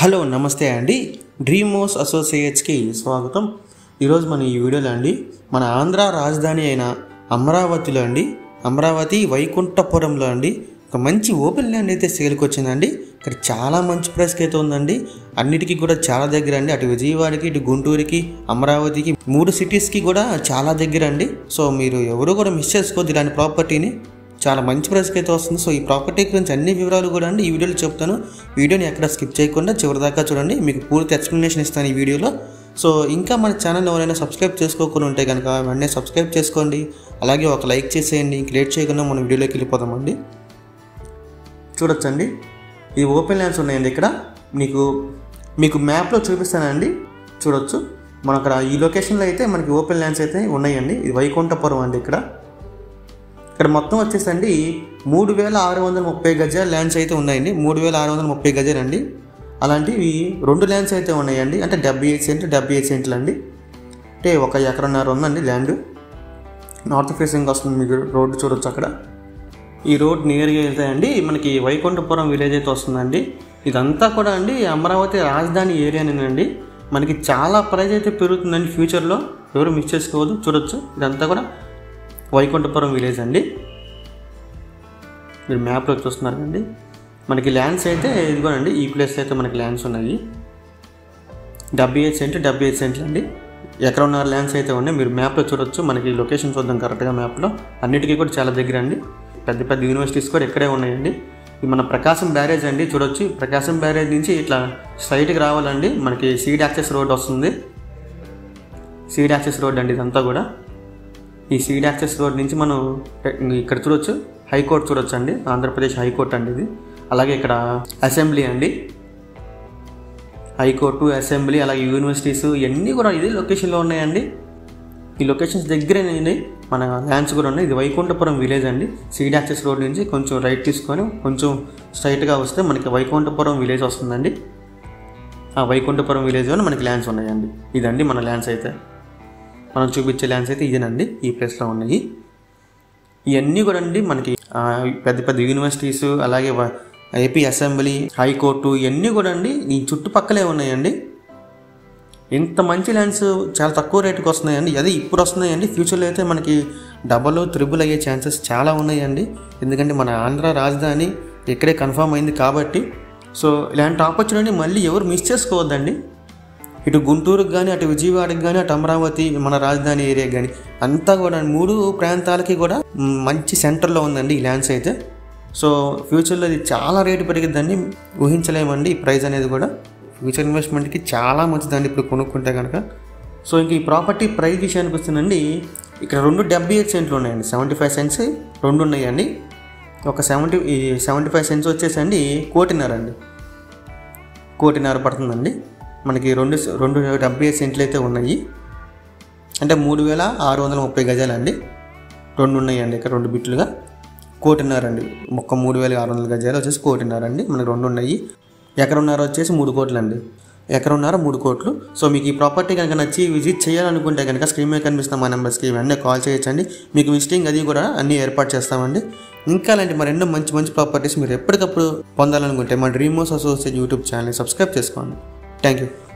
Hello నమస్తే అండి. Dream house అసోసియేట్స్కి స్వాగతం. ఈరోజు మన ఈ వీడియోలో అండి మన ఆంధ్ర రాజధాని అయిన అమరావతిలో అండి అమరావతి వైకుంఠపురంలో అండి ఒక మంచి ఓపెన్ ల్యాండ్ అయితే సేల్కి వచ్చిందండి. ఇక్కడ చాలా మంచి ప్రైస్కి అయితే ఉందండి. అన్నిటికీ కూడా చాలా దగ్గర అండి. అటు విజయవాడకి, ఇటు గుంటూరుకి, అమరావతికి 3 సిటీస్కి కూడా చాలా దగ్గర అండి. సో మీరు ఎవరు కూడా మిస్ చేసుకోవద్దు ఇలాంటి ప్రాపర్టీని. చాలా మంచి ప్రైస్కి అయితే వస్తుంది. సో ఈ ప్రాపర్టీ గురించి అన్ని వివరాలు కూడా అండి ఈ వీడియోలో చెప్తాను. వీడియోని ఎక్కడ స్కిప్ చేయకుండా చివరి దాకా చూడండి, మీకు పూర్తి ఎక్స్ప్లెనేషన్ ఇస్తాను ఈ వీడియోలో. సో ఇంకా మన ఛానల్ ఎవరైనా సబ్స్క్రైబ్ చేసుకోకుండా ఉంటే కనుక వెంటనే సబ్స్క్రైబ్ చేసుకోండి. అలాగే ఒక లైక్ చేసేయండి. ఇంక లేట్ చేయకుండా మనం వీడియోలోకి వెళ్ళిపోదామండి. చూడొచ్చండి, ఈ ఓపెన్ ల్యాండ్స్ ఉన్నాయండి. ఇక్కడ మీకు మ్యాప్లో చూపిస్తానండి. చూడొచ్చు, మన అక్కడ ఈ లొకేషన్లో అయితే మనకి ఓపెన్ ల్యాండ్స్ అయితే ఉన్నాయండి. ఇది వైకుంఠపురం అండి. ఇక్కడ మొత్తం వచ్చేసండి 3630 గజాల ల్యాండ్స్ అయితే ఉన్నాయండి. 3630 గజాలు అండి. అలాంటివి 2 ల్యాండ్స్ అయితే ఉన్నాయండి. అంటే 78 సెంట్లు అండి. అంటే 1 ఎకరన్నర ఉందండి ల్యాండ్. నార్త్ ఫేసింగ్ వస్తుంది. మీకు రోడ్డు చూడొచ్చు. అక్కడ ఈ రోడ్ నియర్గా వెళ్తాయండి మనకి వైకుంఠపురం విలేజ్ అయితే వస్తుందండి. ఇదంతా కూడా అండి అమరావతి రాజధాని ఏరియానేనండి. మనకి చాలా ప్రైస్ అయితే పెరుగుతుందండి ఫ్యూచర్లో. ఎవరు మిస్ చేసుకోవద్దు. చూడొచ్చు, ఇదంతా కూడా వైకుంఠపురం విలేజ్ అండి. మీరు మ్యాప్లో చూస్తున్నారు కండి. మనకి ల్యాండ్స్ అయితే ఇదిగోనండి. ఈ ప్లేస్ అయితే మనకి ల్యాండ్స్ ఉన్నాయి. 78 సెంట్లు అండి. ఎకరన్నర ల్యాండ్స్ అయితే ఉన్నాయి. మీరు మ్యాప్లో చూడొచ్చు. మనకి లొకేషన్ చూద్దాం కరెక్ట్గా మ్యాప్లో. అన్నిటికీ కూడా చాలా దగ్గర అండి. పెద్ద పెద్ద యూనివర్సిటీస్ కూడా ఇక్కడే ఉన్నాయండి. ఇది మన ప్రకాశం బ్యారేజ్ అండి. చూడొచ్చు, ప్రకాశం బ్యారేజ్ నుంచి ఇట్లా స్ట్రైట్కి రావాలండి. మనకి సీడ్ యాక్సెస్ రోడ్ వస్తుంది. సీడ్ యాక్సెస్ రోడ్ అండి ఇదంతా కూడా. ఈ సీడ్ యాక్సెస్ రోడ్ నుంచి మనం ఇక్కడ చూడొచ్చు, హైకోర్టు చూడొచ్చు అండి. ఆంధ్రప్రదేశ్ హైకోర్టు అండి ఇది. అలాగే ఇక్కడ అసెంబ్లీ అండి. హైకోర్టు, అసెంబ్లీ, అలాగే యూనివర్సిటీస్ ఇవన్నీ కూడా ఇదే లొకేషన్లో ఉన్నాయండి. ఈ లొకేషన్స్ దగ్గరేనండి మన ల్యాండ్స్ కూడా ఉన్నాయి. ఇది వైకుంఠపురం విలేజ్ అండి. సీడ్ యాక్సెస్ రోడ్ నుంచి కొంచెం రైట్ తీసుకొని కొంచెం స్ట్రైట్గా వస్తే మనకి వైకుంఠపురం విలేజ్ వస్తుందండి. ఆ వైకుంఠపురం విలేజ్లో మనకి ల్యాండ్స్ ఉన్నాయండి. ఇదండి మన ల్యాండ్స్ అయితే. మనం చూపించే ల్యాండ్స్ అయితే ఇదేనండి. ఈ ప్లేస్లో ఉన్నాయి. ఇవన్నీ కూడా అండి మనకి పెద్ద పెద్ద యూనివర్సిటీస్, అలాగే ఏపీ అసెంబ్లీ, హైకోర్టు ఇవన్నీ కూడా అండి ఈ చుట్టుపక్కలే ఉన్నాయండి. ఇంత మంచి ల్యాండ్స్ చాలా తక్కువ రేటుకి వస్తున్నాయండి. అది ఇప్పుడు వస్తున్నాయండి. ఫ్యూచర్లో అయితే మనకి డబల్, త్రిబుల్ అయ్యే ఛాన్సెస్ చాలా ఉన్నాయండి. ఎందుకంటే మన ఆంధ్ర రాజధాని ఇక్కడే కన్ఫర్మ్ అయింది కాబట్టి. సో ఇలాంటి ఆపర్చునిటీ మళ్ళీ ఎవరు మిస్ చేసుకోవద్దండి. ఇటు గుంటూరుకి కానీ, అటు విజయవాడకి కానీ, అటు అమరావతి మన రాజధాని ఏరియాకి కానీ అంతా కూడా 3 ప్రాంతాలకి కూడా మంచి సెంటర్లో ఉందండి ఈ ల్యాండ్స్ అయితే. సో ఫ్యూచర్లో ఇది చాలా రేటు పెరిగిద్దండి. ఊహించలేమండి ఈ ప్రైస్ అనేది కూడా. ఫ్యూచర్ ఇన్వెస్ట్మెంట్కి చాలా మంచిదండి ఇప్పుడు కొనుక్కుంటే కనుక. సో ఇంక ఈ ప్రాపర్టీ ప్రైస్ విషయానికి వస్తుందండి. ఇక్కడ 78 సెంట్లు ఉన్నాయండి. 75 సెంట్స్ 2 ఉన్నాయండి. ఒక 75 సెంట్స్ వచ్చేసండి 1.5 అండి. 1.5 పడుతుందండి. మనకి 78 సెంట్లు అయితే ఉన్నాయి. అంటే 3630 గజాలు అండి. 2 ఉన్నాయండి. ఇక్కడ 2 బిట్లుగా 1.5 అండి. 3600 గజాలు వచ్చేసి 1.5 అండి. మనకి 2 ఉన్నాయి. ఎకరన్నర వచ్చేసి 3 కోట్లు అండి. ఎకరన్నర 3 కోట్లు. సో మీకు ఈ ప్రాపర్టీ కనుక నచ్చి విజిట్ చేయాలనుకుంటే కనుక స్క్రీన్ మీద కనిపిస్తున్న మా నెంబర్స్కి వెంటనే కాల్ చేయొచ్చండి. మీకు విజిటింగ్ అది కూడా అన్నీ ఏర్పాటు చేస్తామండి. ఇంకా అలాంటి మరెన్నో మంచి మంచి ప్రాపర్టీస్ మీరు ఎప్పటికప్పుడు పొందాలనుకుంటే మా డ్రీమ్ హౌస్ అసోసియేట్ యూట్యూబ్ ఛానల్ని సబ్స్క్రైబ్ చేసుకోండి. Thank you.